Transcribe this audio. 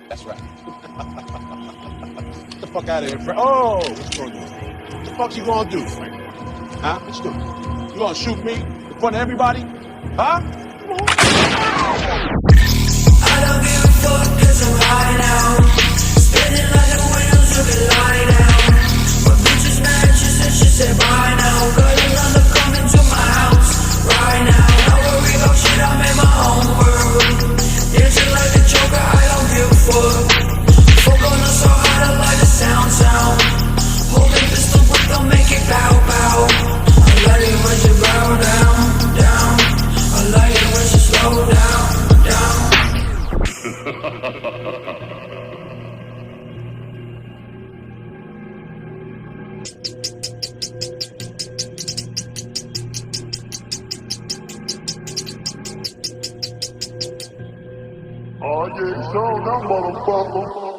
That's right. Get the fuck out of here, Frank. Oh, what you gonna do? What the fuck you gonna do, Frank? Huh? What you doing? You gonna shoot me in front of everybody? Huh? Come on. I don't give a fuck cause I'm high now. Spinning like the wheels, you can lie down. My bitch is mad, she said bye now. Girl, you love to come into my house right now. Don't worry about shit, I'm in my own world. Yeah, just like the Joker, I don't give a fuck. Fuck on us so hard, I like the sound. Hold the pistol, but don't make it pow. I like it when you bow down. I like it when you slow down. Oh yeah, so that motherfucker.